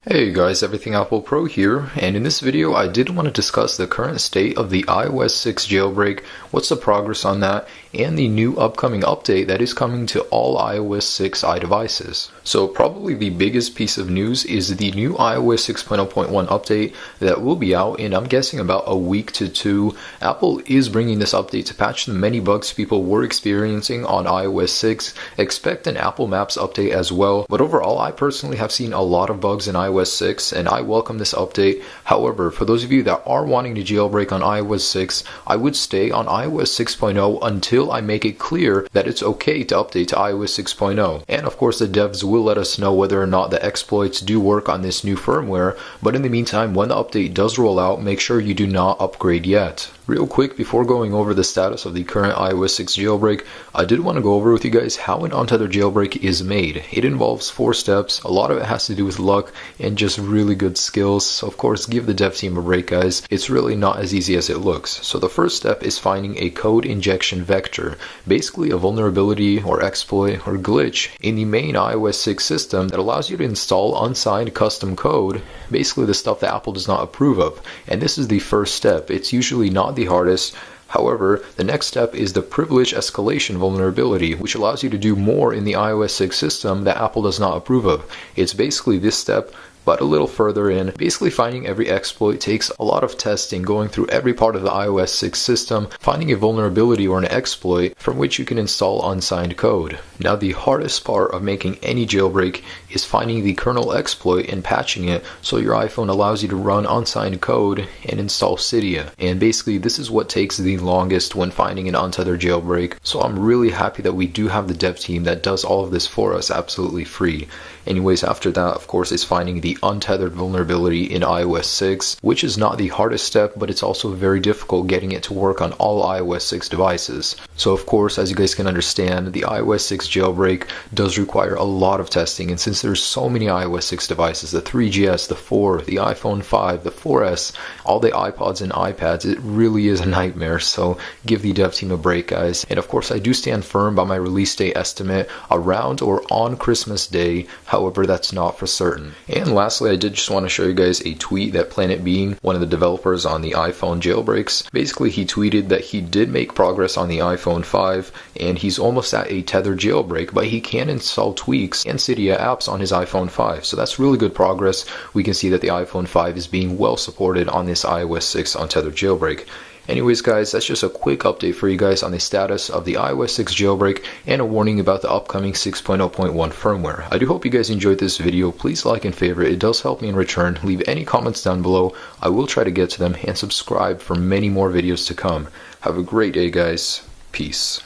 Hey guys, Everything Apple Pro here, and in this video I did want to discuss the current state of the iOS 6 jailbreak, what's the progress on that, and the new upcoming update that is coming to all iOS 6 iDevices. So probably the biggest piece of news is the new iOS 6.0.1 update that will be out in, I'm guessing, about a week to two. Apple is bringing this update to patch the many bugs people were experiencing on iOS 6. Expect an Apple Maps update as well, but overall I personally have seen a lot of bugs in iOS 6 and I welcome this update. However, for those of you that are wanting to jailbreak on iOS 6, I would stay on iOS 6.0 until I make it clear that it's okay to update to iOS 6.0. And of course the devs will let us know whether or not the exploits do work on this new firmware, but in the meantime, when the update does roll out, make sure you do not upgrade yet. Real quick, before going over the status of the current iOS 6 jailbreak, I did want to go over with you guys how an untethered jailbreak is made. It involves 4 steps, a lot of it has to do with luck and just really good skills, so of course give the dev team a break guys, it's really not as easy as it looks. So the first step is finding a code injection vector, basically a vulnerability or exploit or glitch in the main iOS 6 system that allows you to install unsigned custom code, basically the stuff that Apple does not approve of. And this is the first step. It's usually not the hardest. However, the next step is the privilege escalation vulnerability, which allows you to do more in the iOS 6 system that Apple does not approve of. It's basically this step, but a little further in. Basically, finding every exploit takes a lot of testing, going through every part of the iOS 6 system, finding a vulnerability or an exploit from which you can install unsigned code. Now, the hardest part of making any jailbreak is finding the kernel exploit and patching it so your iPhone allows you to run unsigned code and install Cydia. And basically, this is what takes the longest when finding an untethered jailbreak. So I'm really happy that we do have the dev team that does all of this for us absolutely free. Anyways, after that, of course, is finding the untethered vulnerability in iOS 6, which is not the hardest step, but it's also very difficult getting it to work on all iOS 6 devices. So of course, as you guys can understand, the iOS 6 jailbreak does require a lot of testing, and since there's so many iOS 6 devices, the 3GS, the 4, the iPhone 5, the 4S, all the iPods and iPads, it really is a nightmare, so give the dev team a break guys. And of course, I do stand firm by my release date estimate around or on Christmas Day, however that's not for certain. And lastly, I did just want to show you guys a tweet that Planet Bean, one of the developers on the iPhone jailbreaks, basically he tweeted that he did make progress on the iPhone 5 and he's almost at a tethered jailbreak, but he can install tweaks and Cydia apps on his iPhone 5. So that's really good progress. We can see that the iPhone 5 is being well supported on this iOS 6 untethered jailbreak. Anyways guys, that's just a quick update for you guys on the status of the iOS 6 jailbreak and a warning about the upcoming 6.0.1 firmware. I do hope you guys enjoyed this video. Please like and favorite, it does help me in return. Leave any comments down below, I will try to get to them, and subscribe for many more videos to come. Have a great day guys, peace.